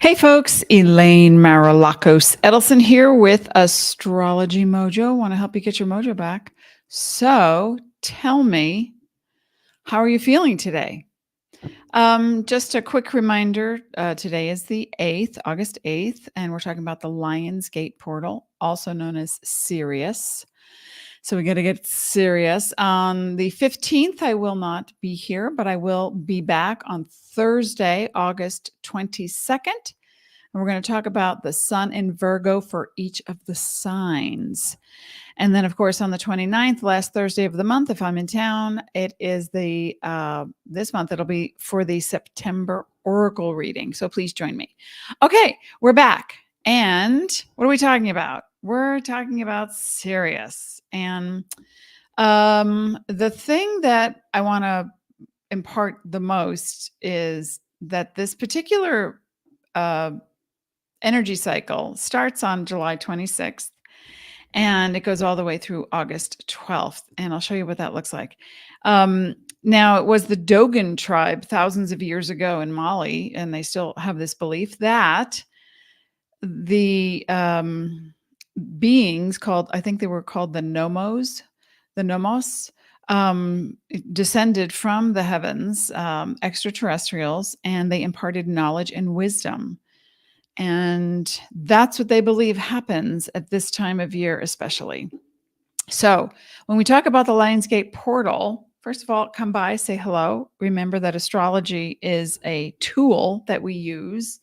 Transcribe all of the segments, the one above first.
Hey folks, Elaine Marolakos Edelson here with AstrologyMojo. Want to help you get your mojo back. So tell me, how are you feeling today? Just a quick reminder, today is the 8th, August 8th, and we're talking about the Lion's Gate portal, also known as Sirius. So we got to get serious. On the 15th, I will not be here, but I will be back on Thursday, August 22nd. And we're going to talk about the sun in Virgo for each of the signs. And then, of course, on the 29th, last Thursday of the month, if I'm in town, it is this month, it'll be for the September Oracle reading. So please join me. Okay, we're back. And what are we talking about? We're talking about Sirius. And the thing that I want to impart the most is that this particular energy cycle starts on July 26th and it goes all the way through August 12th. And I'll show you what that looks like. Now, it was the Dogon tribe thousands of years ago in Mali, and they still have this belief that the beings called, I think they were called the nomos, descended from the heavens, extraterrestrials, and they imparted knowledge and wisdom. And that's what they believe happens at this time of year, especially. So when we talk about the Lionsgate portal, first of all, come by, say hello. Remember that astrology is a tool that we use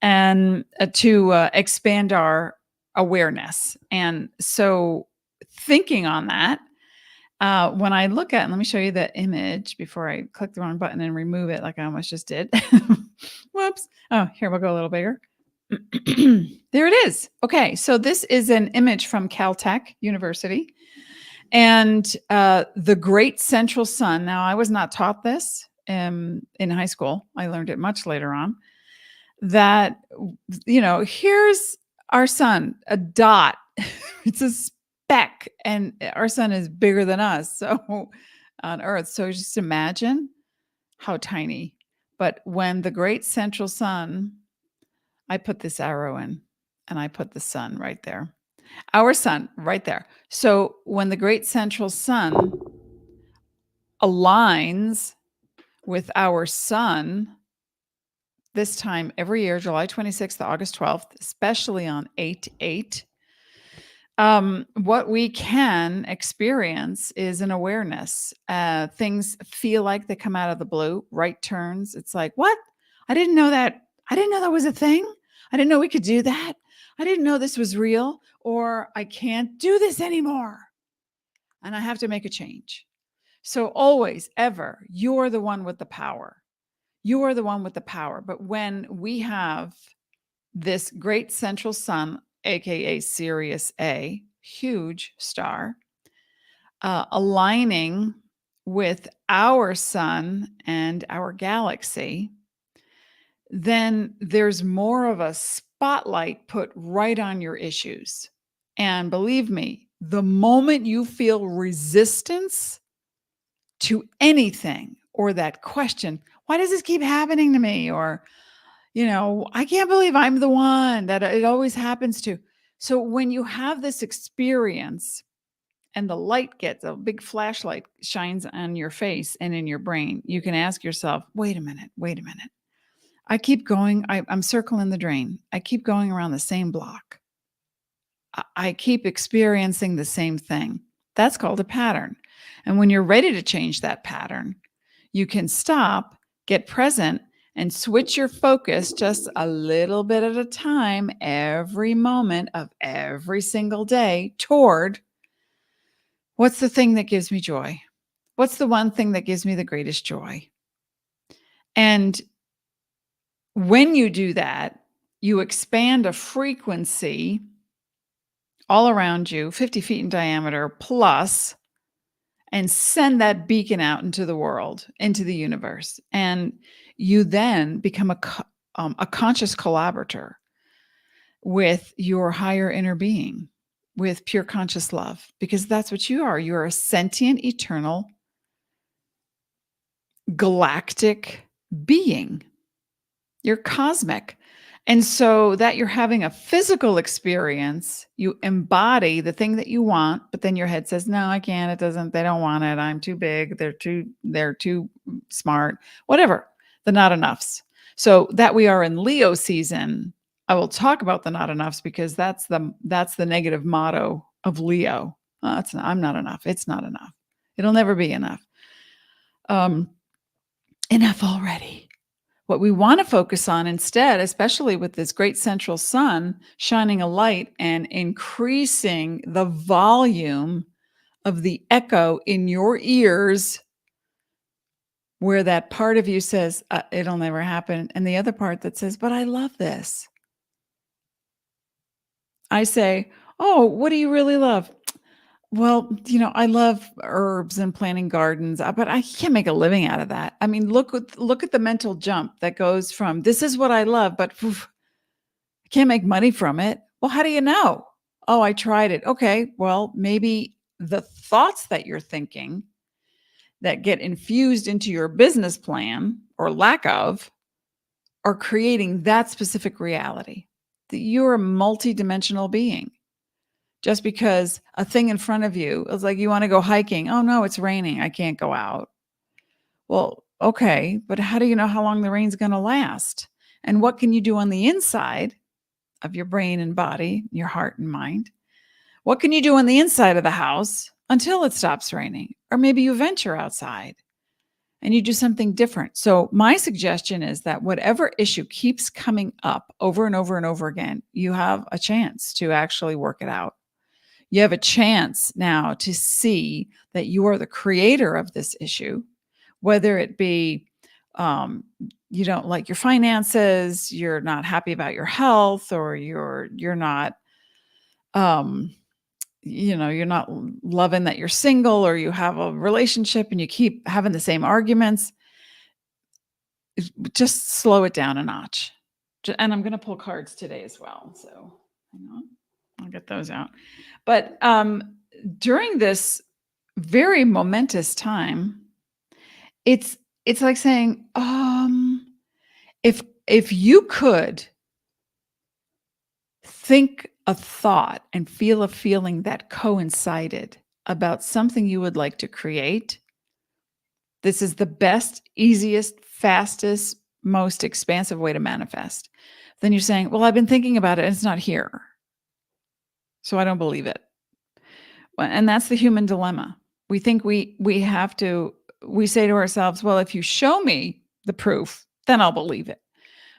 and to expand our awareness. And so thinking on that, when I look at, and let me show you the image before I click the wrong button and remove it like I almost just did. Whoops. Oh, here, we'll go a little bigger. There it is. Okay, so this is an image from Caltech University. And the great central sun. Now, I was not taught this in high school. I learned it much later on. That, here's our sun, a dot. It's a speck, and our sun is bigger than us. So on Earth. So just imagine how tiny. But when the great central sun, I put this arrow in and I put the sun right there. Our sun right there. So when the great central sun aligns with our sun, this time every year, July 26th to August 12th, especially on 8/8, what we can experience is an awareness. Things feel like they come out of the blue, right turns. It's like, what? I didn't know that. I didn't know that was a thing. I didn't know we could do that. I didn't know this was real, or I can't do this anymore. And I have to make a change. So always, ever, you're the one with the power. You are the one with the power. But when we have this great central sun, aka Sirius A, huge star, aligning with our sun and our galaxy, then there's more of a spotlight put right on your issues. And believe me, the moment you feel resistance to anything or that question, why does this keep happening to me? Or, I can't believe I'm the one that it always happens to. So when you have this experience and the light gets a big flashlight shines on your face and in your brain, you can ask yourself, wait a minute. I keep going. I'm circling the drain. I keep going around the same block. I keep experiencing the same thing. That's called a pattern. And when you're ready to change that pattern, you can stop, get present, and switch your focus just a little bit at a time every moment of every single day toward what's the thing that gives me joy? What's the one thing that gives me the greatest joy? And when you do that, you expand a frequency all around you, 50 feet in diameter plus, and send that beacon out into the world, into the universe. And you then become a conscious collaborator with your higher inner being, with pure conscious love, because that's what you are. You're a sentient, eternal, galactic being. You're cosmic. And so that you're having a physical experience, you embody the thing that you want, but then your head says, "No, I can't. It doesn't. They don't want it. I'm too big. They're too smart." Whatever. The not enoughs. So that we are in Leo season, I will talk about the not enoughs because that's the negative motto of Leo. I'm not enough. It's not enough. It'll never be enough. Um, enough already. What we want to focus on instead, especially with this great central sun shining a light and increasing the volume of the echo in your ears, where that part of you says, it'll never happen. And the other part that says, but I love this. I say, oh, what do you really love? Well, I love herbs and planting gardens, but I can't make a living out of that. I mean, look at the mental jump that goes from this is what I love, but I can't make money from it. Well, how do you know? Oh, I tried it. Okay, well, maybe the thoughts that you're thinking that get infused into your business plan or lack of are creating that specific reality. That you're a multidimensional being. Just because a thing in front of you is like, you want to go hiking. Oh, no, it's raining. I can't go out. Well, okay, but how do you know how long the rain's going to last? And what can you do on the inside of your brain and body, your heart and mind? What can you do on the inside of the house until it stops raining? Or maybe you venture outside and you do something different. So my suggestion is that whatever issue keeps coming up over and over and over again, you have a chance to actually work it out. You have a chance now to see that you are the creator of this issue, whether it be you don't like your finances, you're not happy about your health, or you're not you're not loving that you're single, or you have a relationship and you keep having the same arguments. Just slow it down a notch. And I'm going to pull cards today as well. So hang on. I'll get those out. But during this very momentous time, it's like saying, if you could think a thought and feel a feeling that coincided about something you would like to create, this is the best, easiest, fastest, most expansive way to manifest. Then you're saying, well, I've been thinking about it and it's not here, so I don't believe it. And that's the human dilemma. We think we say to ourselves, well, if you show me the proof, then I'll believe it.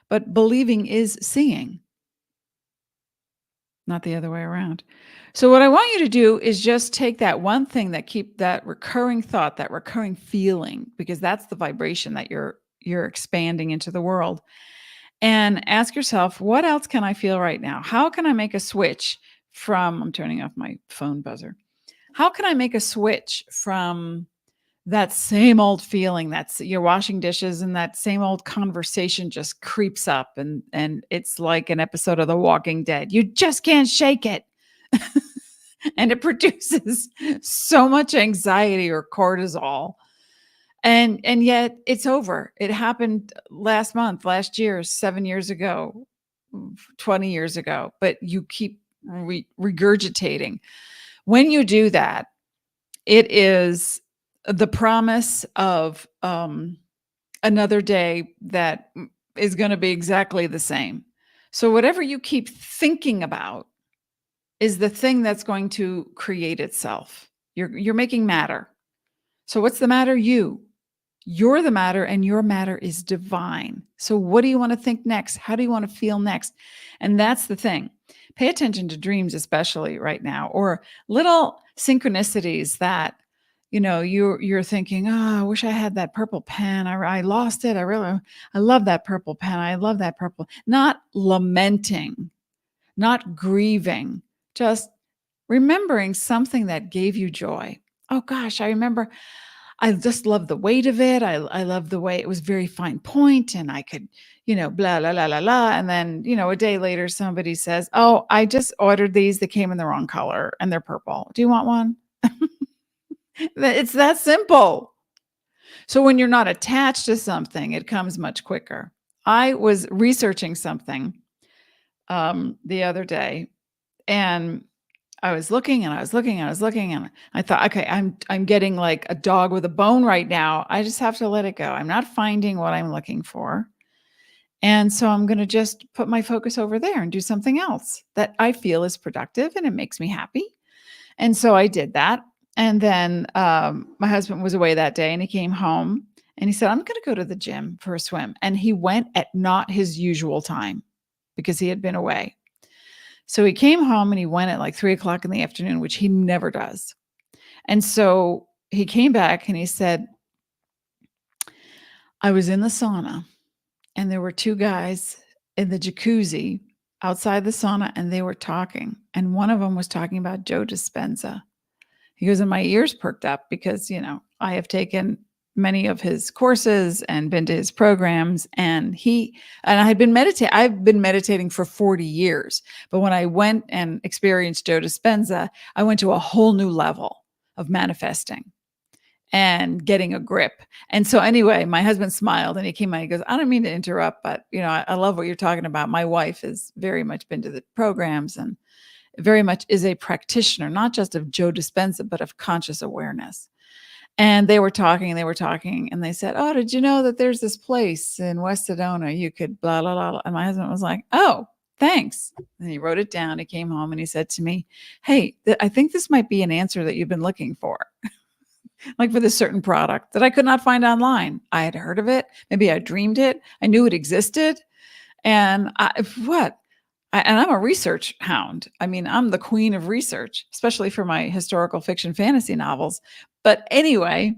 But believing is seeing, not the other way around. So what I want you to do is just take that one thing that keep that recurring thought, that recurring feeling, because that's the vibration that you're expanding into the world, and ask yourself, what else can I feel right now? How can I make a switch from, I'm turning off my phone buzzer. How can I make a switch from that same old feeling that's you're washing dishes and that same old conversation just creeps up and it's like an episode of The Walking Dead. You just can't shake it. And it produces so much anxiety or cortisol. And yet it's over. It happened last month, last year, 7 years ago, 20 years ago, but you keep regurgitating. When you do that, it is the promise of another day that is going to be exactly the same. So whatever you keep thinking about is the thing that's going to create itself. You're making matter. So what's the matter? You're the matter, and your matter is divine. So what do you want to think next? How do you want to feel next? And that's the thing. Pay attention to dreams, especially right now, or little synchronicities that, you're thinking, oh, I wish I had that purple pen. I lost it. I love that purple pen. I love that purple. Not lamenting, not grieving, just remembering something that gave you joy. Oh gosh, I remember I just love the weight of it. I love the way it was very fine point, and I could, blah, blah, blah, blah, blah. And then, a day later, somebody says, oh, I just ordered these. They came in the wrong color and they're purple. Do you want one? It's that simple. So when you're not attached to something, it comes much quicker. I was researching something the other day, and I was looking and I was looking and I was looking, and I thought, okay, I'm getting like a dog with a bone right now. I just have to let it go. I'm not finding what I'm looking for. And so I'm going to just put my focus over there and do something else that I feel is productive and it makes me happy. And so I did that. And then my husband was away that day and he came home and he said, I'm going to go to the gym for a swim. And he went at not his usual time because he had been away. So he came home and he went at like 3:00 in the afternoon, which he never does. And so he came back and he said, I was in the sauna and there were two guys in the jacuzzi outside the sauna and they were talking. And one of them was talking about Joe Dispenza. He goes, and my ears perked up because, I have taken many of his courses and been to his programs, and I've been meditating for 40 years. But when I went and experienced Joe Dispenza, I went to a whole new level of manifesting and getting a grip. And so anyway, my husband smiled and he came out, he goes, I don't mean to interrupt, but I love what you're talking about. My wife has very much been to the programs and very much is a practitioner, not just of Joe Dispenza, but of conscious awareness. And they were talking and they said, oh, did you know that there's this place in West Sedona you could blah, blah, blah. And my husband was like, oh, thanks. And he wrote it down. He came home and he said to me, hey, I think this might be an answer that you've been looking for. Like for this certain product that I could not find online. I had heard of it. Maybe I dreamed it. I knew it existed. And I'm a research hound. I mean, I'm the queen of research, especially for my historical fiction fantasy novels. But anyway,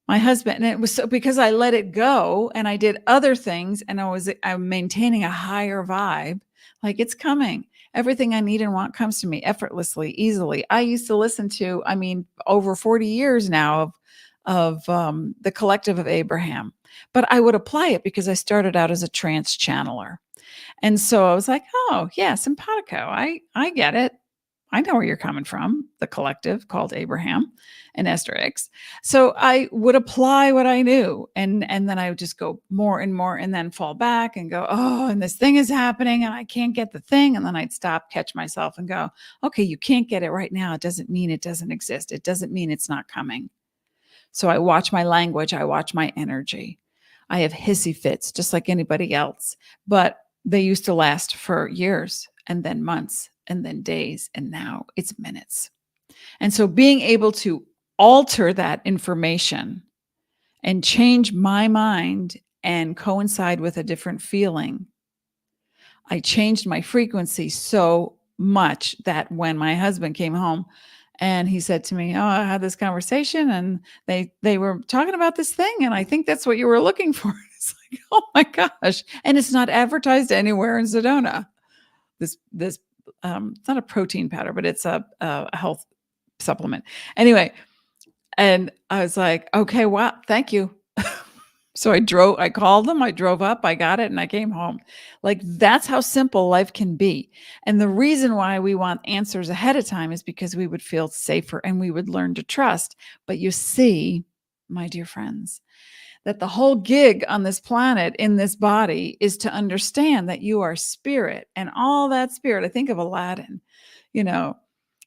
my husband, and it was so because I let it go and I did other things and I'm maintaining a higher vibe. Like it's coming. Everything I need and want comes to me effortlessly, easily. I used to listen to, over 40 years now of the Collective of Abraham, but I would apply it because I started out as a trance channeler. And so I was like, oh, yeah, simpatico. I get it. I know where you're coming from, the collective called Abraham and Esther X. So I would apply what I knew. And then I would just go more and more and then fall back and go, oh, and this thing is happening and I can't get the thing. And then I'd stop, catch myself and go, okay, you can't get it right now. It doesn't mean it doesn't exist. It doesn't mean it's not coming. So I watch my language. I watch my energy. I have hissy fits just like anybody else, but they used to last for years and then months and then days. And now it's minutes. And so being able to alter that information and change my mind and coincide with a different feeling, I changed my frequency so much that when my husband came home and he said to me, oh, I had this conversation and they were talking about this thing. And I think that's what you were looking for. It's like, oh my gosh. And it's not advertised anywhere in Sedona. This it's not a protein powder, but it's a health supplement. Anyway, and I was like, okay, wow, thank you. So I called them, I drove up, I got it, and I came home. Like that's how simple life can be. And the reason why we want answers ahead of time is because we would feel safer and we would learn to trust. But you see, my dear friends, that the whole gig on this planet in this body is to understand that you are spirit and all that spirit. I think of Aladdin,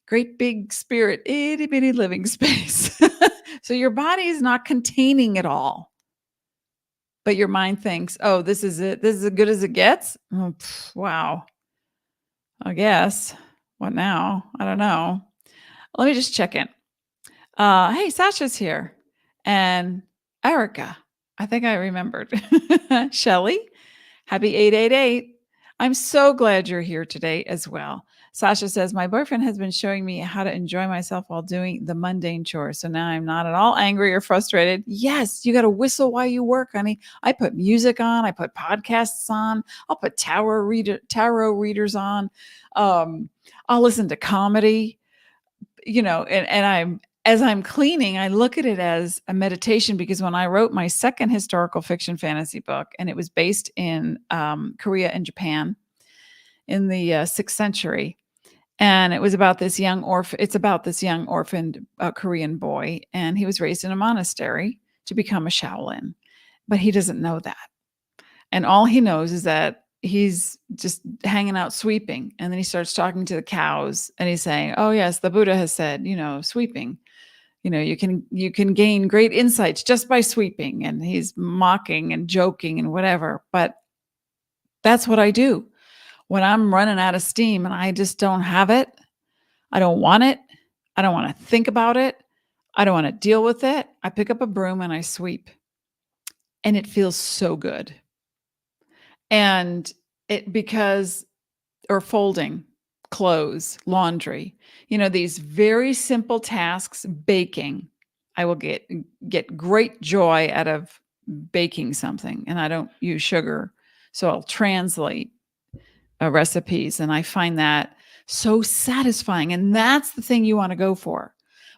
great big spirit, itty bitty living space. So your body is not containing it all. But your mind thinks, oh, this is it. This is as good as it gets. Oh, wow. I guess. What now? I don't know. Let me just check in. Hey, Sasha's here. And Erica. I think I remembered. Shelly. Happy 888. I'm so glad you're here today as well. Sasha says, my boyfriend has been showing me how to enjoy myself while doing the mundane chores. So now I'm not at all angry or frustrated. Yes, you got to whistle while you work, honey. I put music on. I put podcasts on. I'll put tarot readers on. I'll listen to comedy, as I'm cleaning, I look at it as a meditation because when I wrote my second historical fiction fantasy book, and it was based in Korea and Japan in the 6th century, and it was about this young orphaned Korean boy, and he was raised in a monastery to become a Shaolin, but he doesn't know that. And all he knows is that he's just hanging out sweeping. And then he starts talking to the cows and he's saying, oh yes, the Buddha has said, sweeping, you can gain great insights just by sweeping. And he's mocking and joking and whatever. But that's what I do when I'm running out of steam and I just don't have it. I don't want it. I don't want to think about it. I don't want to deal with it. I pick up a broom and I sweep. And it feels so good. And or folding clothes, laundry, these very simple tasks, baking. I will get great joy out of baking something, and I don't use sugar. So I'll translate recipes, and I find that so satisfying. And that's the thing you want to go for,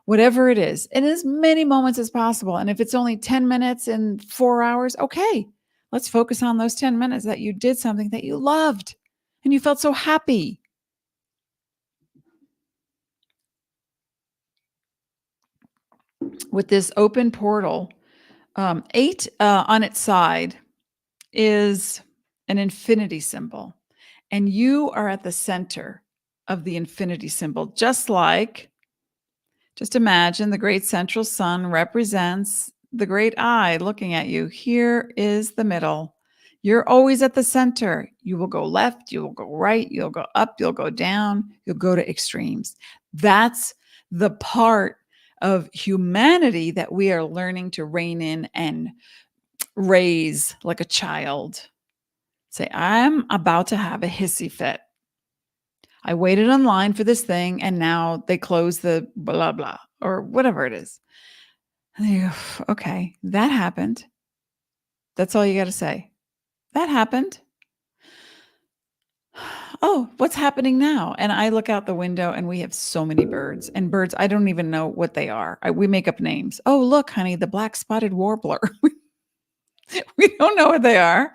whatever it is, in as many moments as possible. And if it's only 10 minutes in 4 hours, okay, let's focus on those 10 minutes that you did something that you loved and you felt so happy. With this open portal, 8 on its side is an infinity symbol. And you are at the center of the infinity symbol, just imagine the great central sun represents the great eye looking at you. Here is the middle. You're always at the center. You will go left, you will go right, you'll go up, you'll go down, you'll go to extremes. That's the part of humanity that we are learning to rein in and raise like a child. Say, I'm about to have a hissy fit. I waited online for this thing and now they close the blah, blah, or whatever it is. And you go, okay, that happened. That's all you got to say. That happened. Oh, what's happening now? And I look out the window and we have so many birds, and birds, I don't even know what they are. We make up names. Oh, look, honey, the black spotted warbler. We don't know what they are.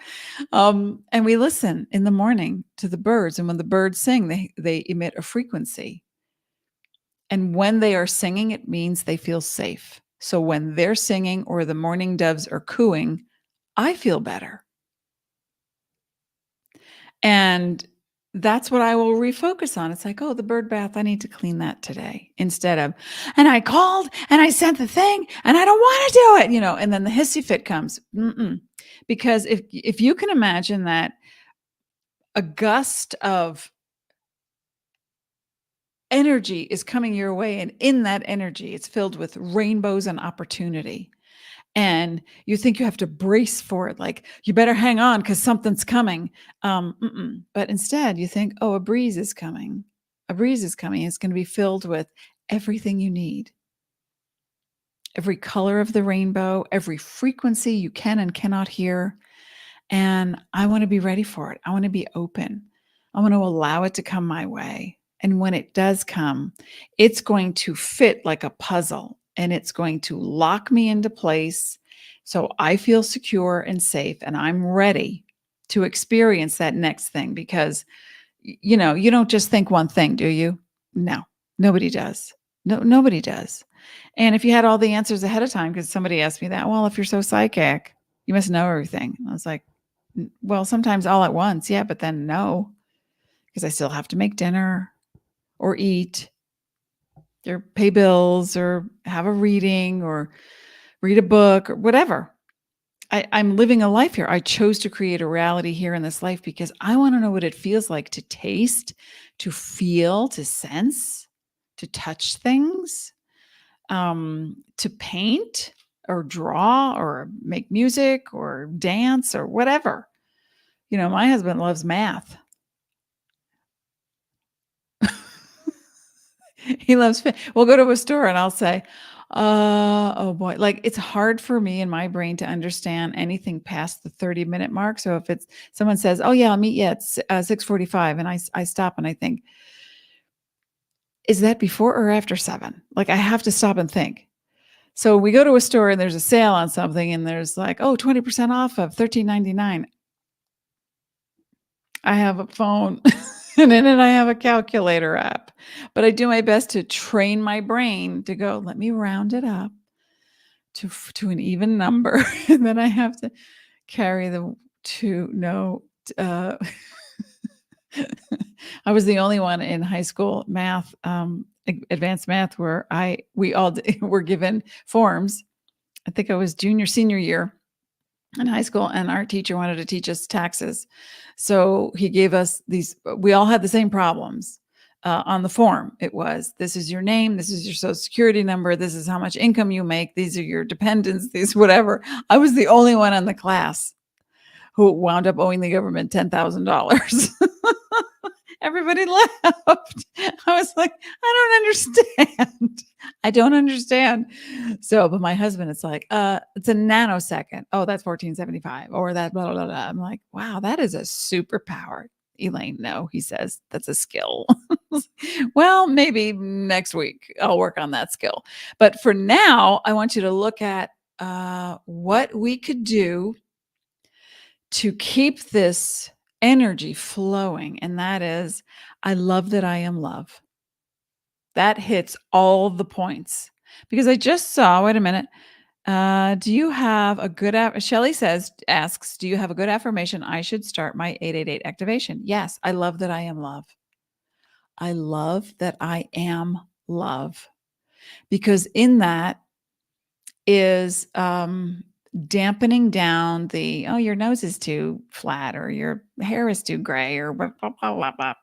And we listen in the morning to the birds. And when the birds sing, they emit a frequency. And when they are singing, it means they feel safe. So when they're singing or the morning doves are cooing, I feel better. And that's what I will refocus on. It's like, oh, the bird bath, I need to clean that today, instead of, and I called and I sent the thing and I don't want to do it, and then the hissy fit comes. Because if you can imagine that a gust of energy is coming your way, and in that energy, it's filled with rainbows and opportunity. And you think you have to brace for it, like you better hang on because something's coming. But instead you think, oh, a breeze is coming. A breeze is coming. It's going to be filled with everything you need. Every color of the rainbow, every frequency you can and cannot hear. And I want to be ready for it. I want to be open. I want to allow it to come my way. And when it does come, it's going to fit like a puzzle. And it's going to lock me into place so I feel secure and safe, and I'm ready to experience that next thing. Because, you don't just think one thing, do you? No, nobody does. No, nobody does. And if you had all the answers ahead of time, because somebody asked me that, well, if you're so psychic, you must know everything. I was like, well, sometimes all at once. Yeah, but then no, because I still have to make dinner or eat or pay bills or have a reading or read a book or whatever. I'm living a life here. I chose to create a reality here in this life because I want to know what it feels like to taste, to feel, to sense, to touch things, to paint or draw or make music or dance or whatever. My husband loves math. He loves, we'll go to a store and I'll say, oh boy, like it's hard for me in my brain to understand anything past the 30-minute mark. So if someone says, oh yeah, I'll meet you at 6:45, and I stop and I think, is that before or after 7? Like I have to stop and think. So we go to a store and there's a sale on something and there's like, oh, 20% off of $13.99. I have a phone and then I have a calculator app, but I do my best to train my brain to go, let me round it up to an even number. And then I have to carry the uh, I was the only one in high school math, advanced math, where we all were given forms. I think I was senior year in high school, and our teacher wanted to teach us taxes. So he gave us these, we all had the same problems. On the form, it was, this is your name, this is your social security number, this is how much income you make, these are your dependents, these whatever. I was the only one in the class who wound up owing the government $10,000. Everybody laughed. I was like, I don't understand. I don't understand. So, but my husband, it's like, it's a nanosecond. Oh, that's 1475, or that blah, blah, blah. I'm like, wow, that is a superpower. Elaine, no, he says, that's a skill. Well, maybe next week I'll work on that skill. But for now, I want you to look at what we could do to keep this energy flowing. And that is, I love that I am love. That hits all the points, because I just saw, wait a minute. Do you have a good, Shelly asks, do you have a good affirmation I should start my 888 activation? Yes. I love that I am love. I love that I am love, because in that is dampening down the, oh, your nose is too flat, or your hair is too gray, or blah, blah, blah, blah, blah,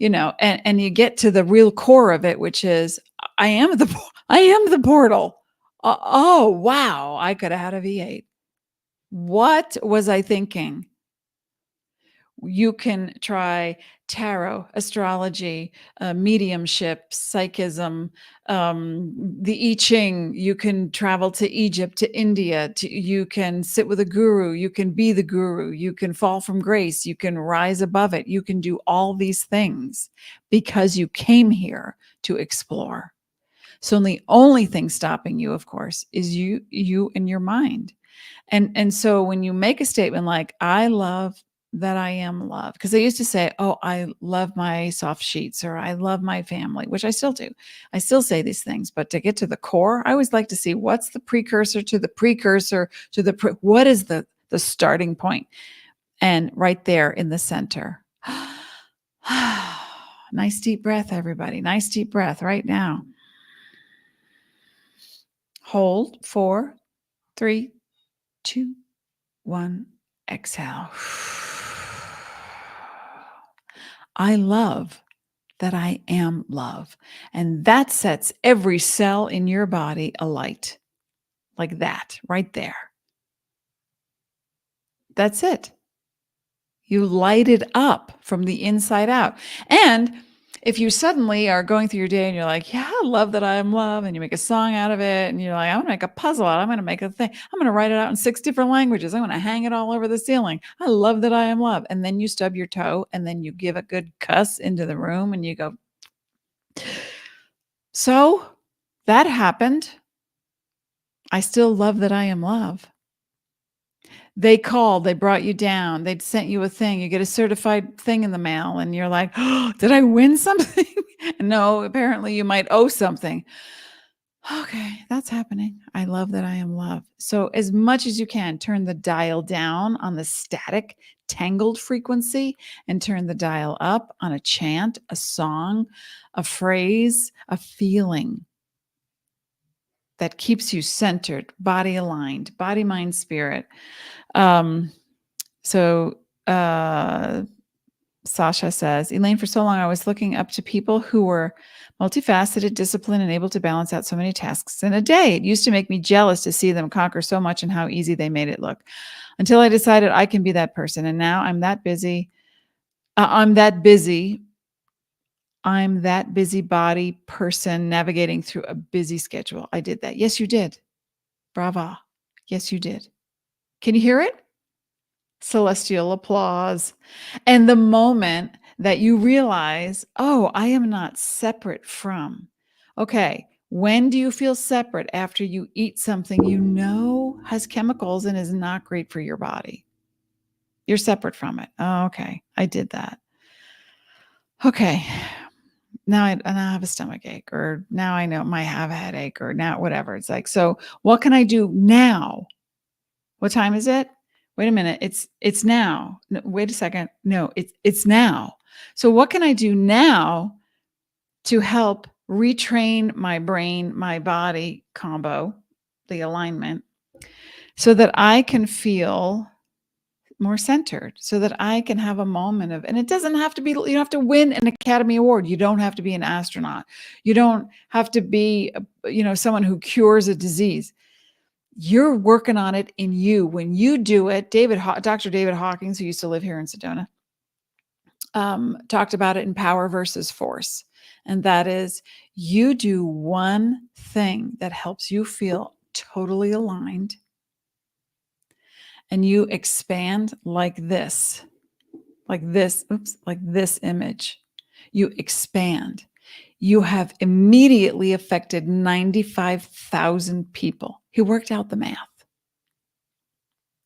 blah. And you get to the real core of it, which is, I am the portal. Oh, wow. I could have had a V8. What was I thinking? You can try tarot, astrology, mediumship, psychism, the I Ching. You can travel to Egypt, to India. You can sit with a guru. You can be the guru. You can fall from grace. You can rise above it. You can do all these things because you came here to explore. So the only thing stopping you, of course, is you and your mind. And so when you make a statement like, I love that I am love, because I used to say, oh, I love my soft sheets, or I love my family, which I still do. I still say these things, but to get to the core, I always like to see what's the precursor to the precursor to the, what is the starting point? And right there in the center. Nice deep breath, everybody. Nice deep breath right now. Hold 4, 3, 2, 1. Exhale. I love that I am love. And that sets every cell in your body alight. Like that, right there. That's it. You light it up from the inside out. And if you suddenly are going through your day and you're like, yeah, I love that I am love, and you make a song out of it, and you're like, I'm going to make a puzzle out, I'm going to make a thing, I'm going to write it out in 6 different languages, I'm going to hang it all over the ceiling, I love that I am love. And then you stub your toe, and then you give a good cuss into the room, and you go, so that happened. I still love that I am love. They called, they brought you down, they'd sent you a thing, you get a certified thing in the mail, and you're like, oh, did I win something? No, apparently you might owe something. Okay, that's happening. I love that I am love. So as much as you can, turn the dial down on the static, tangled frequency, and turn the dial up on a chant, a song, a phrase, a feeling that keeps you centered, body aligned, body, mind, spirit. So Sasha says, Elaine, for so long I was looking up to people who were multifaceted, disciplined, and able to balance out so many tasks in a day. It used to make me jealous to see them conquer so much and how easy they made it look, until I decided I can be that person. And now I'm that busy. I'm that busybody person navigating through a busy schedule. I did that. Yes, you did. Bravo. Yes, you did. Can you hear it? Celestial applause. And the moment that you realize, oh, I am not separate from. Okay, when do you feel separate? After you eat something you know has chemicals and is not great for your body. You're separate from it. Oh, okay, I did that. Okay, now I have a stomach ache, or now I know I have a headache, or now whatever. It's like, so what can I do now? What time is it? Wait a minute. It's now. No, wait a second. No, it's now. So what can I do now to help retrain my brain, my body combo, the alignment, so that I can feel more centered, so that I can have a moment of, and it doesn't have to be, you don't have to win an Academy Award. You don't have to be an astronaut. You don't have to be, someone who cures a disease. You're working on it in you. When you do it, Dr. David Hawkins, who used to live here in Sedona, talked about it in Power versus Force. And that is, you do one thing that helps you feel totally aligned, and you expand like this image. You expand. You have immediately affected 95,000 people. He worked out the math.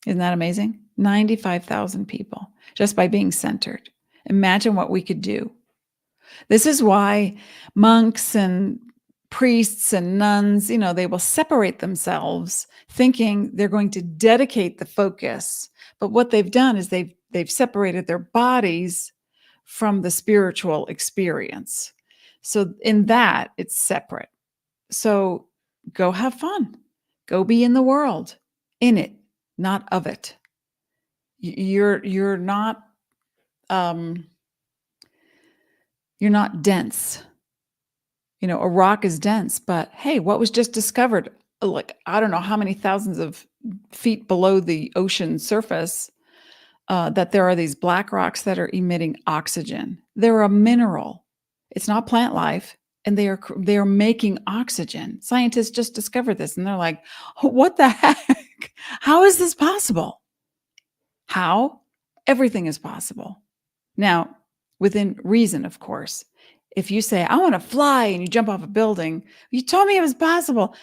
Isn't that amazing? 95,000 people just by being centered. Imagine what we could do. This is why monks and priests and nuns, they will separate themselves thinking they're going to dedicate the focus. But what they've done is they've separated their bodies from the spiritual experience. So in that, it's separate. So go have fun. Go be in the world, in it, not of it. You're not dense. A rock is dense, but hey, what was just discovered? Like, I don't know how many thousands of feet below the ocean surface, that there are these black rocks that are emitting oxygen. They're a mineral. It's not plant life, and they are making oxygen. Scientists just discovered this, and they're like, what the heck? How is this possible? How? Everything is possible. Now, within reason, of course. If you say, I want to fly, and you jump off a building, you told me it was possible.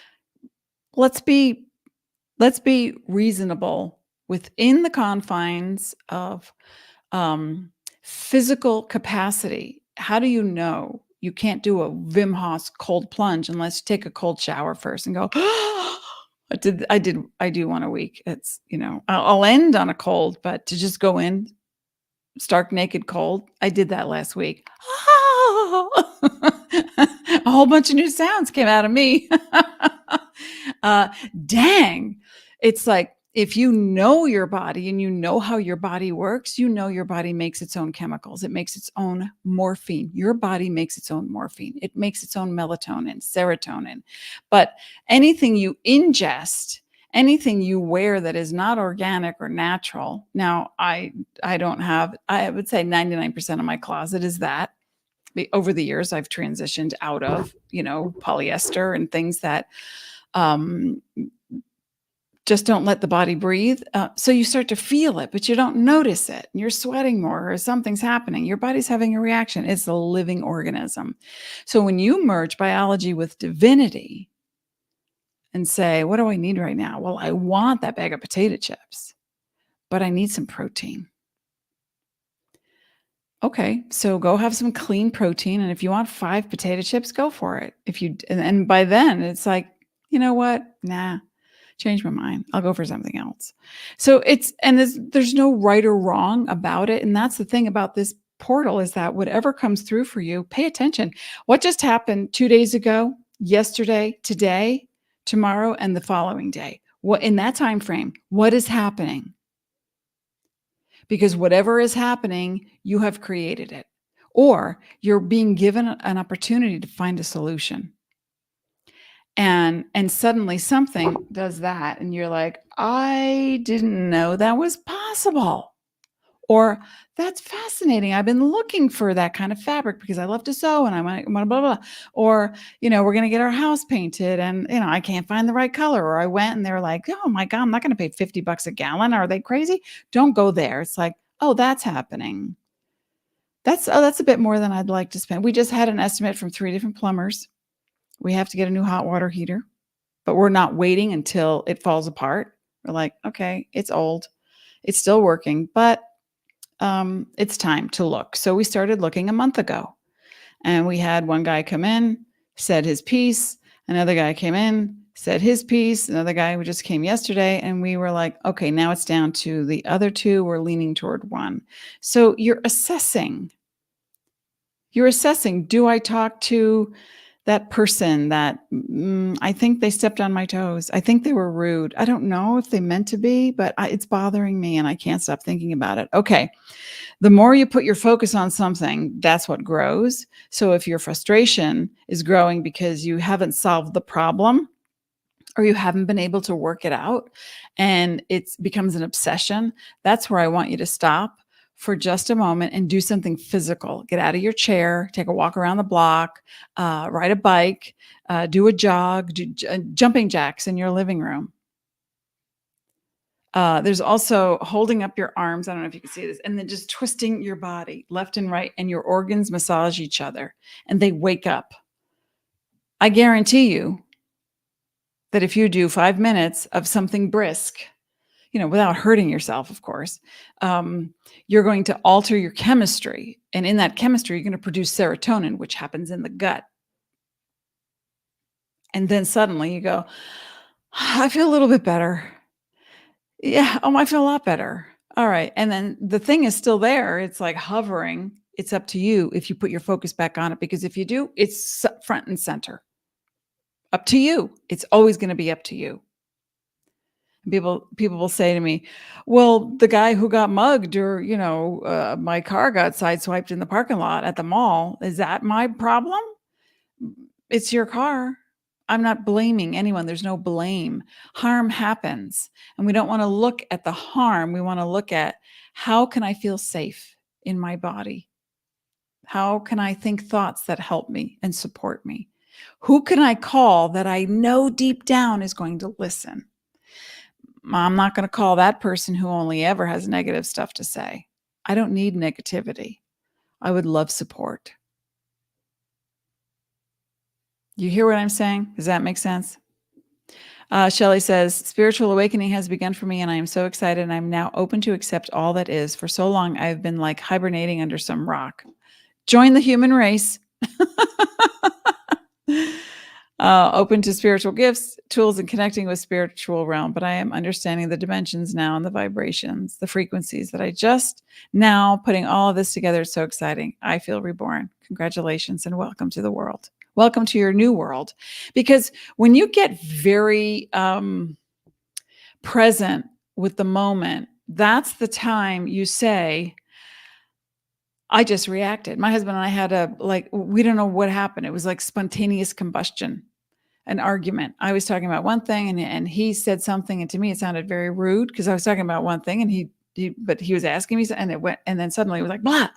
Let's be reasonable within the confines of physical capacity. How do you know you can't do a Wim Hof cold plunge unless you take a cold shower first and go, I do one a week. It's, I'll end on a cold, but to just go in stark naked cold, I did that last week. A whole bunch of new sounds came out of me. Dang. It's like, if you know your body and you know how your body works, your body makes its own chemicals. It makes its own morphine. Your body makes its own morphine. It makes its own melatonin, serotonin. But anything you ingest, anything you wear that is not organic or natural. Now, I would say 99% of my closet is that. Over the years, I've transitioned out of, polyester and things that just don't let the body breathe. So you start to feel it, but you don't notice it. And you're sweating more, or something's happening. Your body's having a reaction. It's a living organism. So when you merge biology with divinity and say, what do I need right now? Well, I want that bag of potato chips, but I need some protein. Okay, so go have some clean protein. And if you want 5 potato chips, go for it. And by then it's like, you know what? Nah, change my mind. I'll go for something else. So there's no right or wrong about it. And that's the thing about this portal, is that whatever comes through for you, pay attention. What just happened 2 days ago, yesterday, today, tomorrow, and the following day? What in that time frame, what is happening? Because whatever is happening, you have created it, or you're being given an opportunity to find a solution. And suddenly something does that, and you're like, I didn't know that was possible. Or, that's fascinating. I've been looking for that kind of fabric because I love to sew, and I want blah, blah, blah. Or, we're going to get our house painted, and, I can't find the right color. Or I went and they're like, oh my God, I'm not going to pay $50 a gallon. Are they crazy? Don't go there. It's like, oh, that's happening. That's a bit more than I'd like to spend. We just had an estimate from 3 different plumbers. We have to get a new hot water heater, but we're not waiting until it falls apart. We're like, okay, it's old. It's still working, but it's time to look. So we started looking a month ago, and we had one guy come in, said his piece. Another guy came in, said his piece. Another guy who just came yesterday, and we were like, okay, now it's down to the other two. We're leaning toward one. So you're assessing. You're assessing. Do I talk to that person that I think they stepped on my toes? I think they were rude. I don't know if they meant to be, but it's bothering me and I can't stop thinking about it. Okay. The more you put your focus on something, that's what grows. So if your frustration is growing because you haven't solved the problem or you haven't been able to work it out and it becomes an obsession, that's where I want you to stop for just a moment and do something physical. Get out of your chair, take a walk around the block, ride a bike, do a jog, do jumping jacks in your living room. There's also holding up your arms. I don't know if you can see this, and then just twisting your body left and right, and your organs massage each other and they wake up. I guarantee you that if you do 5 minutes of something brisk, without hurting yourself, of course, you're going to alter your chemistry. And in that chemistry, you're going to produce serotonin, which happens in the gut. And then suddenly you go, I feel a little bit better. Yeah. Oh, I feel a lot better. All right. And then the thing is still there. It's like hovering. It's up to you if you put your focus back on it, because if you do, it's front and center. Up to you. It's always going to be up to you. People will say to me, well, the guy who got mugged, or, my car got sideswiped in the parking lot at the mall, is that my problem? It's your car. I'm not blaming anyone. There's no blame. Harm happens. And we don't want to look at the harm. We want to look at, how can I feel safe in my body? How can I think thoughts that help me and support me? Who can I call that I know deep down is going to listen? I'm not going to call that person who only ever has negative stuff to say. I don't need negativity. I would love support. You hear what I'm saying? Does that make sense? Shelley says, spiritual awakening has begun for me and I am so excited, and I'm now open to accept all that is. For so long, I've been like hibernating under some rock. Join the human race. Open to spiritual gifts, tools, and connecting with spiritual realm. But I am understanding the dimensions now and the vibrations, the frequencies that I just now putting all of this together. It's so exciting. I feel reborn. Congratulations and welcome to the world. Welcome to your new world. Because when you get very present with the moment, that's the time you say, I just reacted. My husband and I had we don't know what happened. It was like spontaneous combustion, an argument. I was talking about one thing and he said something, and to me it sounded very rude because I was talking about one thing and he was asking me, and it went, and then suddenly it was like, blah.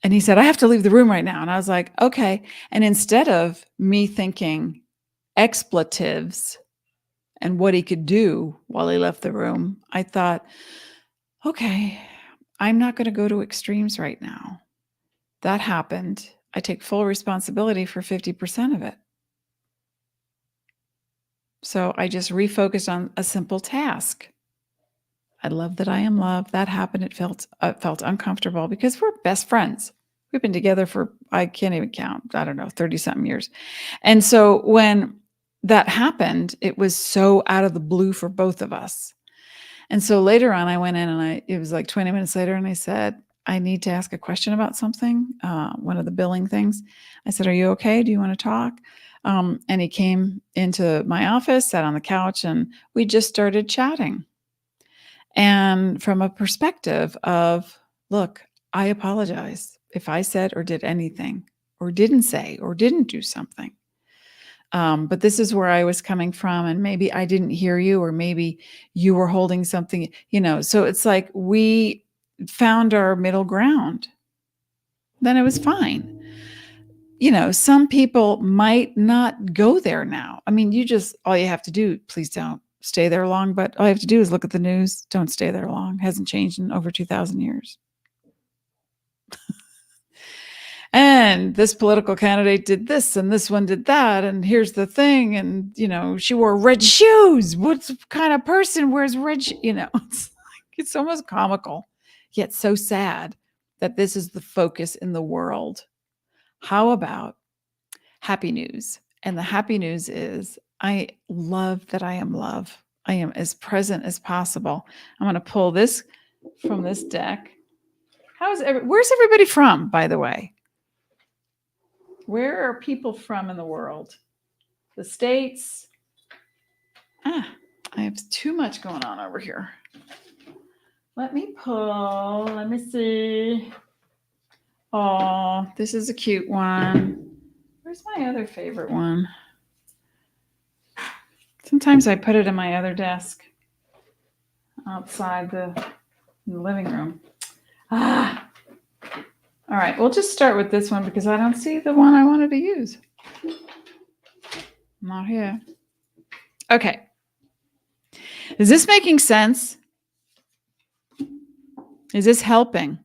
And he said, I have to leave the room right now. And I was like, okay. And instead of me thinking expletives and what he could do while he left the room, I thought, okay, I'm not going to go to extremes right now. That happened. I take full responsibility for 50% of it. So I just refocused on a simple task. I love that I am loved. That happened. It felt uncomfortable because we're best friends. We've been together for, I can't even count, I don't know, 30 something years. And so when that happened, it was so out of the blue for both of us. And so later on, I went in and it was like 20 minutes later, and I said, I need to ask a question about something, one of the billing things. I said, are you okay? Do you want to talk? And he came into my office, sat on the couch, and we just started chatting. And from a perspective of, look, I apologize if I said or did anything or didn't say or didn't do something. But this is where I was coming from, and maybe I didn't hear you, or maybe you were holding something, so it's like we found our middle ground. Then it was fine. Some people might not go there now. I mean, all you have to do, please don't stay there long, but all you have to do is look at the news. Don't stay there long. It hasn't changed in over 2,000 years. And this political candidate did this and this one did that. And here's the thing. And, she wore red shoes. What kind of person wears red shoes? It's almost comical, yet so sad that this is the focus in the world. How about happy news? And the happy news is I love that I am love. I am as present as possible. I'm going to pull this from this deck. Where's everybody from, by the way? Where are people from in the world? The States? I have too much going on over here. Let me pull. Let me see. Oh, this is a cute one. Where's my other favorite one? Sometimes I put it in my other desk outside the living room. All right, we'll just start with this one because I don't see the one I wanted to use. Not here. Okay. Is this making sense? Is this helping?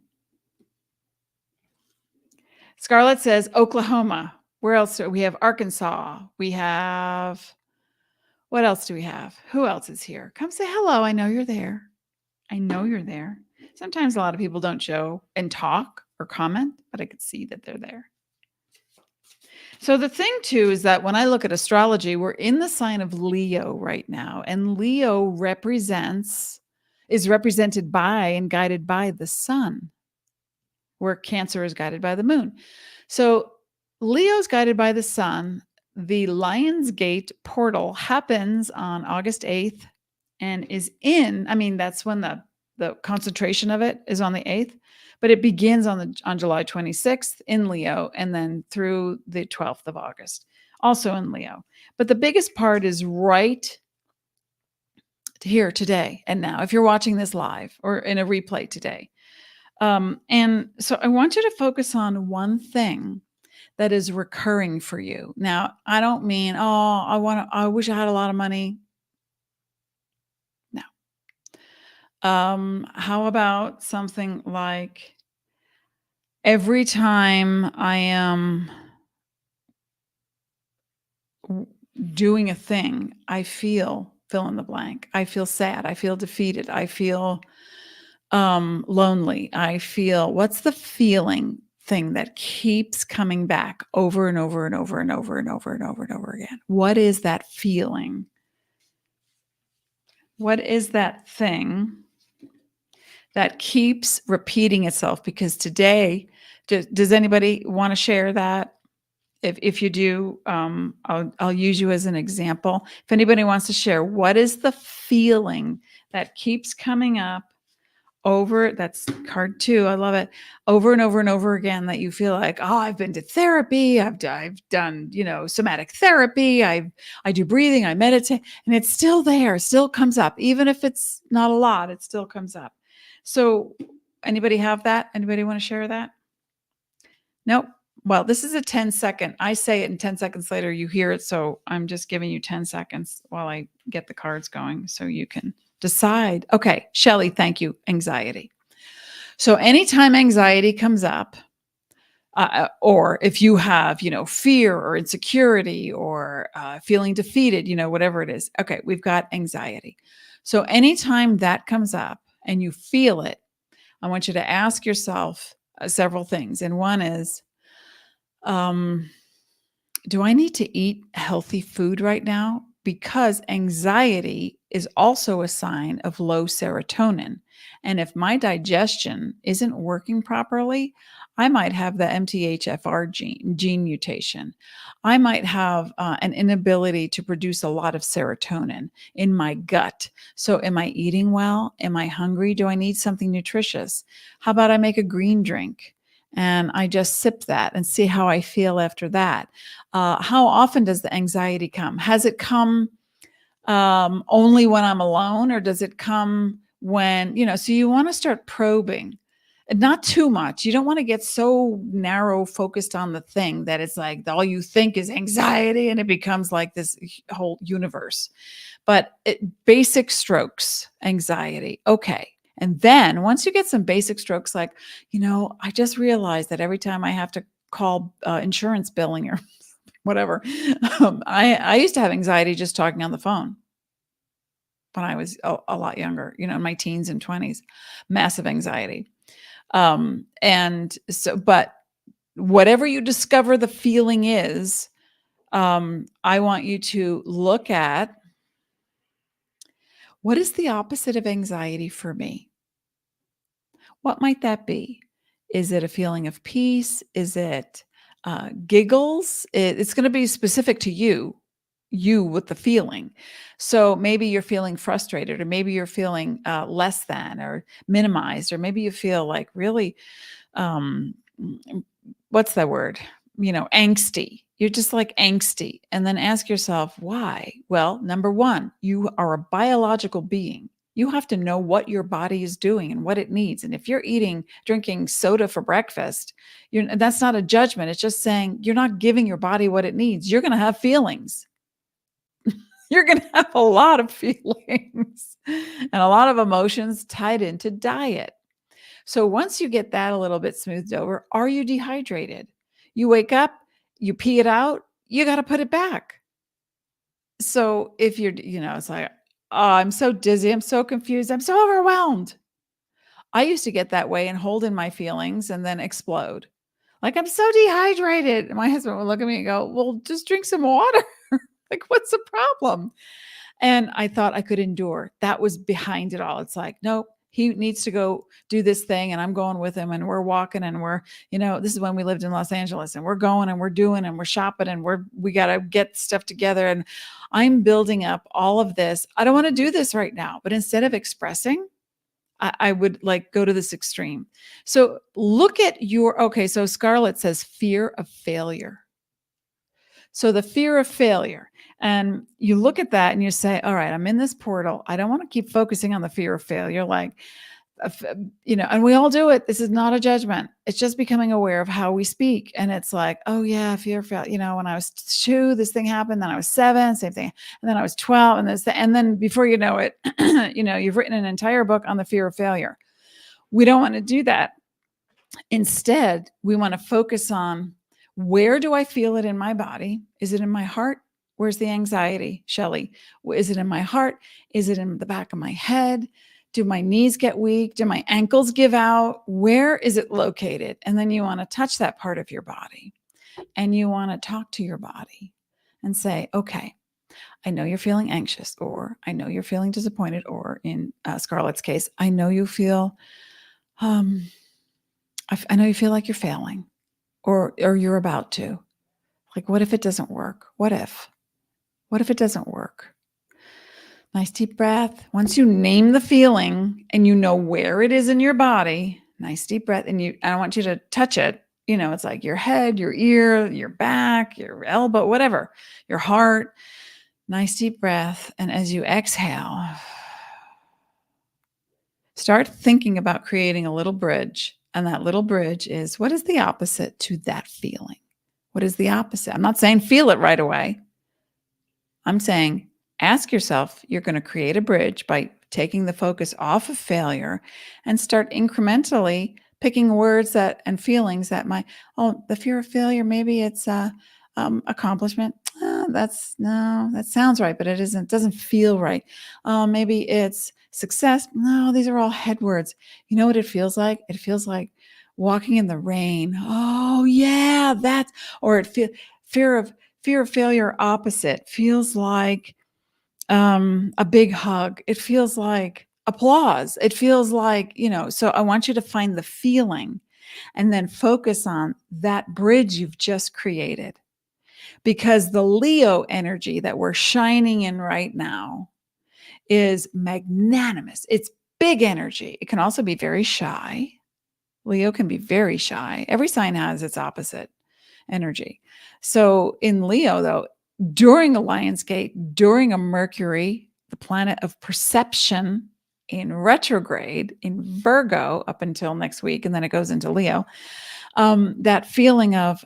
Scarlett says Oklahoma. Where else? We have Arkansas. We have, what else do we have? Who else is here? Come say hello. I know you're there. I know you're there. Sometimes a lot of people don't show and talk or comment, but I could see that they're there. So the thing too is that when I look at astrology, we're in the sign of Leo right now, and Leo is represented by and guided by the sun, where Cancer is guided by the moon. So Leo's guided by the sun. The Lionsgate portal happens on August 8th and is that's when the concentration of it is on the 8th, but it begins on July 26th in Leo and then through the 12th of August, also in Leo. But the biggest part is right here today and now, if you're watching this live or in a replay today. And so I want you to focus on one thing that is recurring for you. Now, I don't mean, I wish I had a lot of money. No. How about something like every time I am doing a thing, I feel fill in the blank. I feel sad. I feel defeated. I feel lonely. I feel, what's the feeling thing that keeps coming back over and over and over and over and over and over and over again? What is that feeling? What is that thing that keeps repeating itself? Because today, does anybody want to share that? If you do, I'll use you as an example. If anybody wants to share, what is the feeling that keeps coming up over, that's card 2, I love it, over and over and over again, that you feel like, oh, I've been to therapy, I've done, somatic therapy, I do breathing, I meditate, and it's still there, still comes up, even if it's not a lot, it still comes up. So anybody have that? Anybody want to share that? Nope. Well, this is a 10-second. I say it and 10 seconds later you hear it. So I'm just giving you 10 seconds while I get the cards going so you can decide. Okay, Shelly, thank you. Anxiety. So anytime anxiety comes up, or if you have, fear or insecurity or feeling defeated, whatever it is. Okay, we've got anxiety. So anytime that comes up and you feel it, I want you to ask yourself several things. And one is, do I need to eat healthy food right now? Because anxiety is also a sign of low serotonin. And if my digestion isn't working properly, I might have the MTHFR gene mutation. I might have an inability to produce a lot of serotonin in my gut. So am I eating well? Am I hungry? Do I need something nutritious? How about I make a green drink and I just sip that and see how I feel after that? How often does the anxiety come? Has it come only when I'm alone, or does it come when, so you want to start probing, not too much. You don't want to get so narrow focused on the thing that it's like all you think is anxiety and it becomes like this whole universe. But basic strokes, anxiety. Okay. And then once you get some basic strokes, like, I just realized that every time I have to call insurance billing or whatever, I used to have anxiety just talking on the phone when I was a lot younger, in my teens and 20s, massive anxiety. And so, but whatever you discover the feeling is, I want you to look at, what is the opposite of anxiety for me? What might that be? Is it a feeling of peace? Is it giggles? It's going to be specific to you with the feeling. So maybe you're feeling frustrated, or maybe you're feeling less than or minimized, or maybe you feel like really, um, what's that word? Angsty. You're just like angsty. And then ask yourself, why? Well, number one, you are a biological being. You have to know what your body is doing and what it needs. And if you're drinking soda for breakfast, that's not a judgment. It's just saying you're not giving your body what it needs. You're going to have feelings. You're going to have a lot of feelings and a lot of emotions tied into diet. So once you get that a little bit smoothed over, are you dehydrated? You wake up, you pee it out, you got to put it back. So if it's like, oh, I'm so dizzy, I'm so confused, I'm so overwhelmed. I used to get that way and hold in my feelings and then explode. Like, I'm so dehydrated. And my husband would look at me and go, well, just drink some water. Like, what's the problem? And I thought I could endure. That was behind it all. It's like, nope, he needs to go do this thing, and I'm going with him, and we're walking, and this is when we lived in Los Angeles, and we're going and we're doing and we're shopping, and we got to get stuff together. And I'm building up all of this. I don't want to do this right now. But instead of expressing, I would like go to this extreme. So look at so Scarlett says fear of failure. So the fear of failure, and you look at that and you say, all right, I'm in this portal. I don't want to keep focusing on the fear of failure. Like, and we all do it. This is not a judgment. It's just becoming aware of how we speak. And it's like, oh yeah, fear of failure. When I was 2, this thing happened. Then I was 7, same thing. And then I was 12, and then before you know it, you've written an entire book on the fear of failure. We don't want to do that. Instead, we want to focus on, where do I feel it in my body? Is it in my heart? Where's the anxiety, Shelley? Is it in my heart? Is it in the back of my head? Do my knees get weak? Do my ankles give out? Where is it located? And then you want to touch that part of your body, and you want to talk to your body and say, okay, I know you're feeling anxious, or I know you're feeling disappointed, or in Scarlett's case, I know you feel, I know you feel like you're failing, or you're about to. Like, what if it doesn't work? What if it doesn't work? Nice deep breath. Once you name the feeling and you know where it is in your body, nice deep breath. And I want you to touch it. It's like your head, your ear, your back, your elbow, whatever, your heart. Nice deep breath. And as you exhale, start thinking about creating a little bridge. And that little bridge is, what is the opposite to that feeling? What is the opposite? I'm not saying feel it right away. I'm saying, ask yourself, you're going to create a bridge by taking the focus off of failure and start incrementally picking words and feelings that the fear of failure, maybe it's accomplishment. That sounds right, but it isn't. It doesn't feel right. Maybe it's success. No, these are all head words. You know what it feels like? It feels like walking in the rain. Oh yeah, fear of failure opposite feels like a big hug. It feels like applause. It feels like, so I want you to find the feeling and then focus on that bridge you've just created. Because the Leo energy that we're shining in right now is magnanimous. It's big energy. It can also be very shy. Leo can be very shy. Every sign has its opposite energy. So in Leo, though, during a Lionsgate, during a Mercury, the planet of perception, in retrograde in Virgo up until next week, and then it goes into Leo, that feeling of,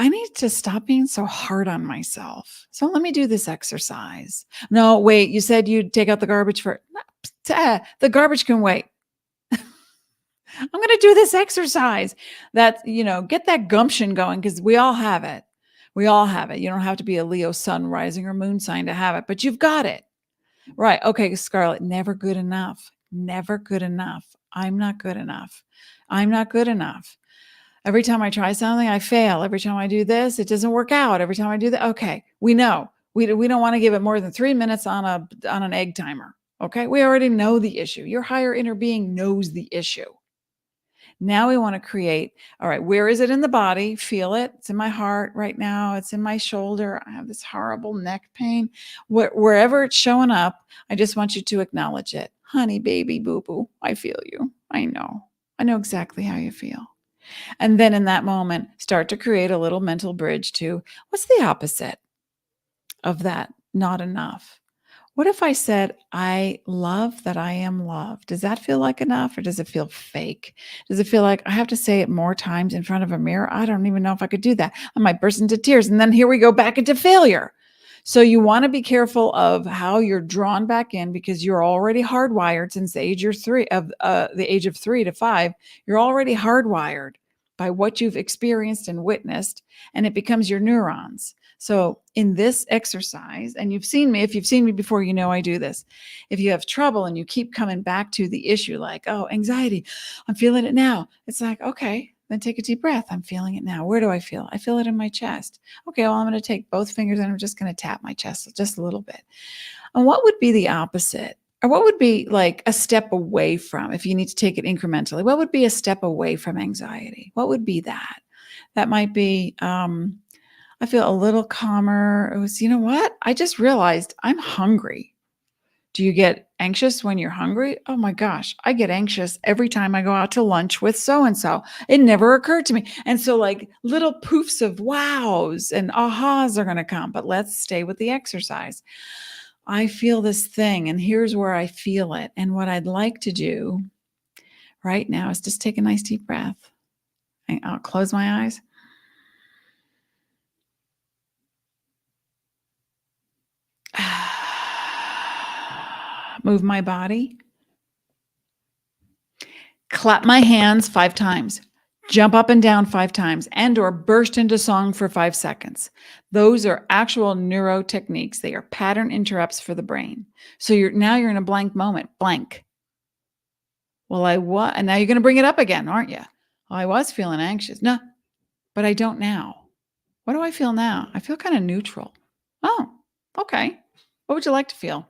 I need to stop being so hard on myself. So let me do this exercise. No, wait, you said you'd take out the garbage the garbage can wait. I'm going to do this exercise. That, get that gumption going, because we all have it. We all have it. You don't have to be a Leo sun rising or moon sign to have it, but you've got it. Right. Okay, Scarlett, never good enough. Never good enough. I'm not good enough. I'm not good enough. Every time I try something, I fail. Every time I do this, it doesn't work out. Every time I do that, okay, we know. We don't want to give it more than 3 minutes on an egg timer. Okay, we already know the issue. Your higher inner being knows the issue. Now we want to create, all right, where is it in the body? Feel it. It's in my heart right now. It's in my shoulder. I have this horrible neck pain. Wherever it's showing up, I just want you to acknowledge it. Honey, baby, boo boo, I feel you. I know. I know exactly how you feel. And then in that moment, start to create a little mental bridge to what's the opposite of that? Not enough. What if I said, I love that I am loved? Does that feel like enough or does it feel fake? Does it feel like I have to say it more times in front of a mirror? I don't even know if I could do that. I might burst into tears. And then here we go back into failure. So you want to be careful of how you're drawn back in because you're already hardwired since the age of 3 to 5. You're already hardwired by what you've experienced and witnessed, and it becomes your neurons. So in this exercise, and if you've seen me before, you know I do this. If you have trouble and you keep coming back to the issue, like, oh, anxiety, I'm feeling it now. It's like, okay, then take a deep breath. I'm feeling it now. Where do I feel? I feel it in my chest. Okay, well, I'm going to take both fingers and I'm just going to tap my chest just a little bit. And what would be the opposite? Or what would be like a step away from, if you need to take it incrementally, what would be a step away from anxiety? What would be that? That might be, I feel a little calmer. It was, you know what? I just realized I'm hungry. Do you get anxious when you're hungry? Oh my gosh, I get anxious every time I go out to lunch with so-and-so. It never occurred to me. And so like little poofs of wows and ahas are going to come, but let's stay with the exercise. I feel this thing and here's where I feel it. And what I'd like to do right now is just take a nice deep breath. I'll close my eyes. Move my body. Clap my hands 5 times. Jump up and down 5 times and or burst into song for 5 seconds. Those are actual neuro techniques. They are pattern interrupts for the brain. So you're in a blank moment, blank. Well, and now you're going to bring it up again, aren't you? Well, I was feeling anxious. No, but I don't now. What do I feel now? I feel kind of neutral. Oh, okay. What would you like to feel?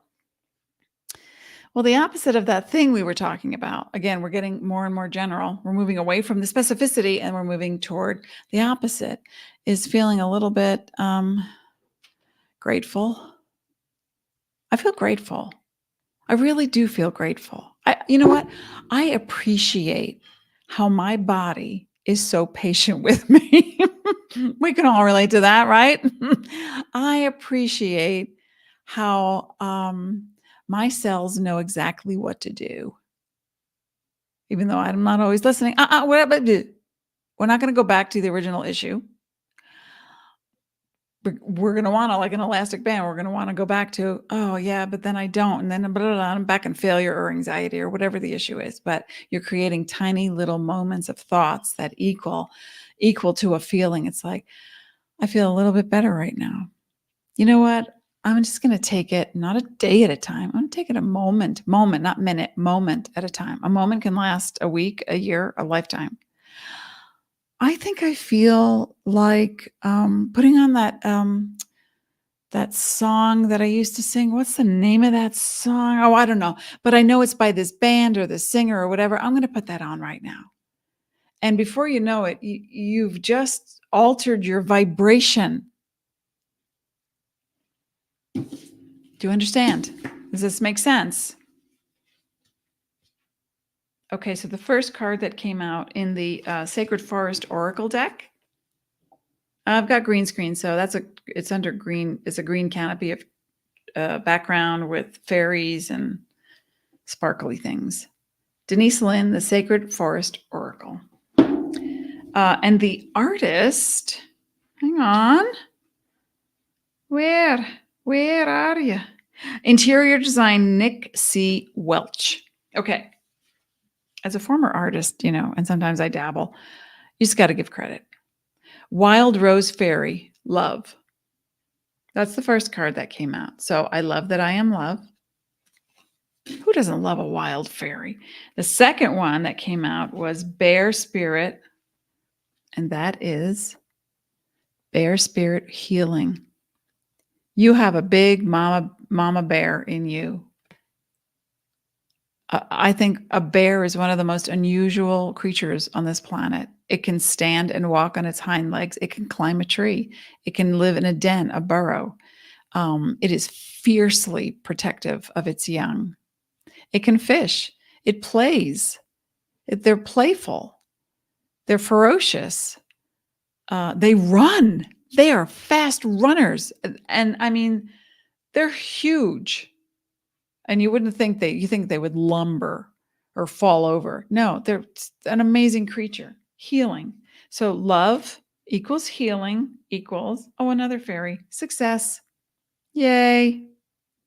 Well, the opposite of that thing we were talking about, again, we're getting more and more general. We're moving away from the specificity and we're moving toward the opposite, is feeling a little bit grateful. I feel grateful. I really do feel grateful. You know what? I appreciate how my body is so patient with me. We can all relate to that, right? I appreciate how my cells know exactly what to do. Even though I'm not always listening. We're not going to go back to the original issue. We're going to want to, like an elastic band, we're going to want to go back to, oh yeah, but then I don't. And then I'm back in failure or anxiety or whatever the issue is. But you're creating tiny little moments of thoughts that equal to a feeling. It's like, I feel a little bit better right now. You know what? I'm just going to take it, not a day at a time. I'm going to take it a moment, not minute, moment at a time. A moment can last a week, a year, a lifetime. I think I feel like putting on that song that I used to sing. What's the name of that song? Oh, I don't know. But I know it's by this band or the singer or whatever. I'm going to put that on right now. And before you know it, you've just altered your vibration. Do you understand? Does this make sense? Okay, so the first card that came out in the Sacred Forest Oracle deck, I've got green screen, so it's under green. It's a green canopy of background with fairies and sparkly things. Denise Lynn, the Sacred Forest Oracle. And the artist, hang on. Where are you? Interior design, Nick C. Welch. Okay. As a former artist, and sometimes I dabble, you just got to give credit. Wild Rose Fairy, love. That's the first card that came out. So I love that I am love. Who doesn't love a wild fairy? The second one that came out was Bear Spirit. and that is bear spirit healing. You have a big mama bear in you. I think a bear is one of the most unusual creatures on this planet. It can stand and walk on its hind legs. It can climb a tree. It can live in a den, a burrow. It is fiercely protective of its young. It can fish. It plays. They're playful. They're ferocious. They run. They are fast runners. And I mean, they're huge. And you wouldn't think you think they would lumber or fall over. No, they're an amazing creature. Healing. So love equals healing equals, oh, another fairy, success. Yay.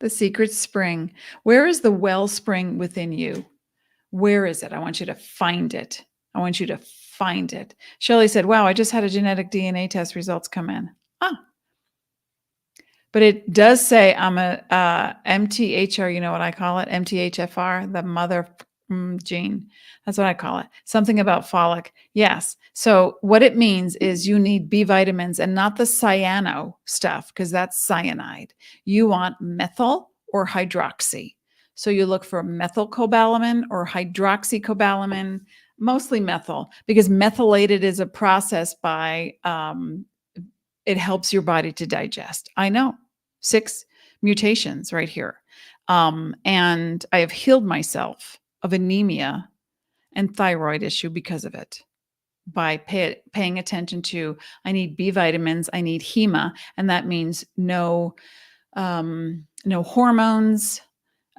The secret spring. Where is the wellspring within you? Where is it? I want you to find it. I want you to find it. Shelley said, wow, I just had a genetic DNA test results come in. Ah, but it does say I'm a MTHR, you know what I call it? MTHFR, the mother gene. That's what I call it. Something about folic. Yes. So what it means is you need B vitamins and not the cyano stuff because that's cyanide. You want methyl or hydroxy. So you look for methylcobalamin or hydroxycobalamin, mostly methyl, because methylated is a process by it helps your body to digest. I know 6 mutations right here. And I have healed myself of anemia and thyroid issue because of it by paying attention to, I need B vitamins, I need HEMA, and that means no hormones,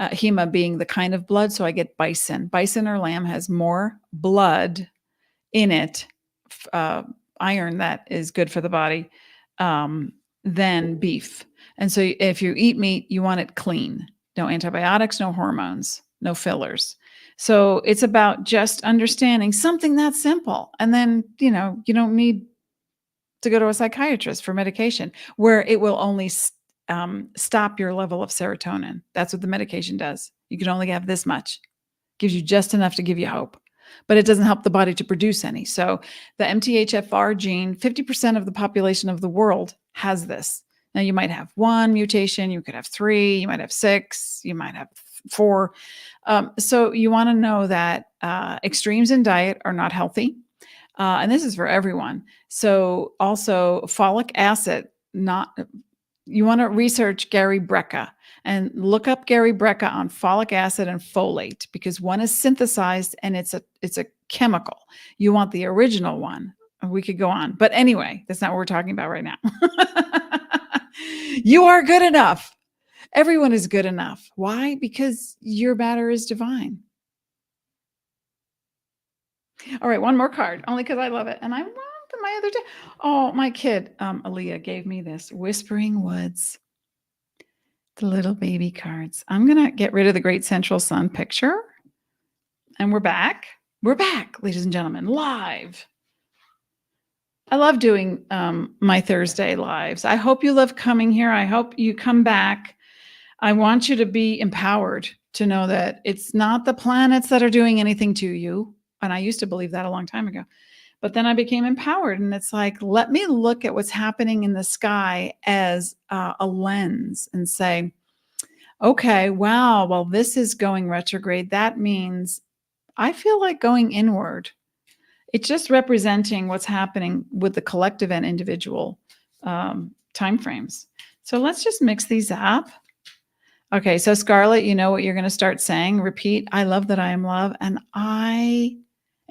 HEMA being the kind of blood. So I get bison. Bison or lamb has more blood in it, iron that is good for the body, than beef. And so if you eat meat, you want it clean. No antibiotics, no hormones, no fillers. So it's about just understanding something that simple. And then, you don't need to go to a psychiatrist for medication where it will only stop your level of serotonin. That's what the medication does. You can only have this much. Gives you just enough to give you hope, but it doesn't help the body to produce any. So the MTHFR gene, 50% of the population of the world has this. Now you might have 1 mutation, you could have 3, you might have 6, you might have 4. So you want to know that extremes in diet are not healthy. And this is for everyone. So also folic acid, you want to research Gary Brecka and look up Gary Brecka on folic acid and folate because one is synthesized and it's a chemical. You want the original one. We could go on. But anyway, that's not what we're talking about right now. You are good enough. Everyone is good enough. Why? Because your matter is divine. All right, one more card, only because I love it. And I want my other day. Oh, my kid, Aaliyah, gave me this Whispering Woods. The little baby cards. I'm going to get rid of the Great Central Sun picture. And we're back. We're back, ladies and gentlemen, live. I love doing my Thursday lives. I hope you love coming here. I hope you come back. I want you to be empowered to know that it's not the planets that are doing anything to you. And I used to believe that a long time ago. But then I became empowered. And it's like, let me look at what's happening in the sky as a lens and say, okay, wow, well, this is going retrograde. That means I feel like going inward. It's just representing what's happening with the collective and individual timeframes. So let's just mix these up. Okay, so Scarlett, you know what you're going to start saying. Repeat, I love that I am love, and I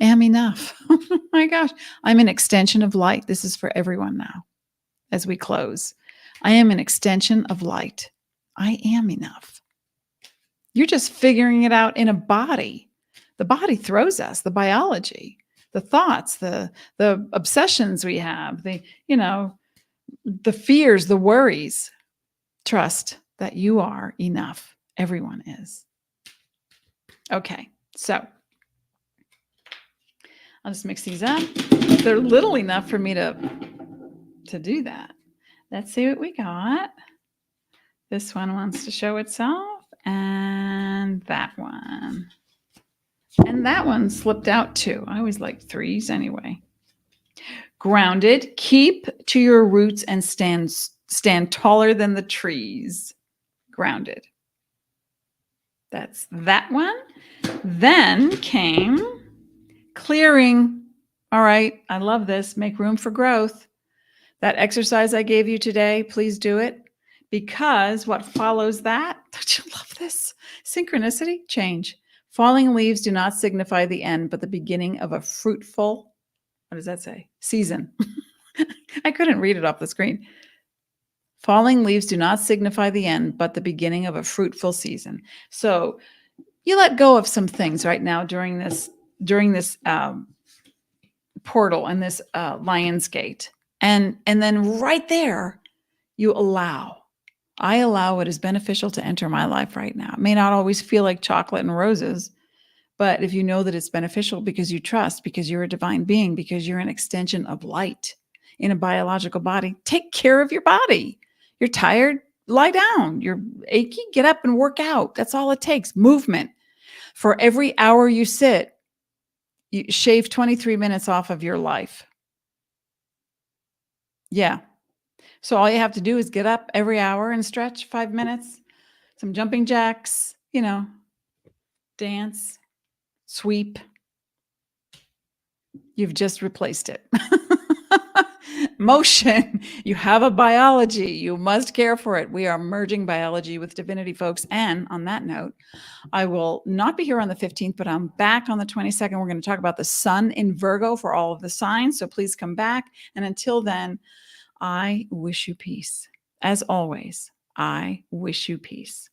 am enough. Oh my gosh, I'm an extension of light. This is for everyone now as we close. I am an extension of light. I am enough. You're just figuring it out in a body. The body throws us, the biology, the thoughts, the obsessions we have, the fears, the worries. Trust that you are enough. Everyone is. Okay, so I'll just mix these up. They're little enough for me to do that. Let's see what we got. This one wants to show itself, and that one. And that one slipped out too. I always like 3s anyway. Grounded, keep to your roots and stand taller than the trees. Grounded. That's that one. Then came clearing. All right, I love this. Make room for growth. That exercise I gave you today, please do it, because what follows that, don't you love this? Synchronicity, change. Falling leaves do not signify the end, but the beginning of a fruitful, what does that say? Season. I couldn't read it off the screen. Falling leaves do not signify the end, but the beginning of a fruitful season. So you let go of some things right now during this portal and this Lion's Gate, and then right there you allow. I allow what is beneficial to enter my life right now. It may not always feel like chocolate and roses, but if you know that it's beneficial because you trust, because you're a divine being, because you're an extension of light in a biological body, take care of your body. You're tired, lie down. You're achy, get up and work out. That's all it takes. Movement. For every hour you sit, you shave 23 minutes off of your life. Yeah. So all you have to do is get up every hour and stretch 5 minutes, some jumping jacks, dance, sweep. You've just replaced it. Motion. You have a biology. You must care for it. We are merging biology with divinity, folks. And on that note, I will not be here on the 15th, but I'm back on the 22nd. We're going to talk about the sun in Virgo for all of the signs. So please come back. And until then, I wish you peace. As always, I wish you peace.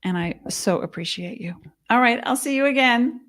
And I so appreciate you. All right. I'll see you again.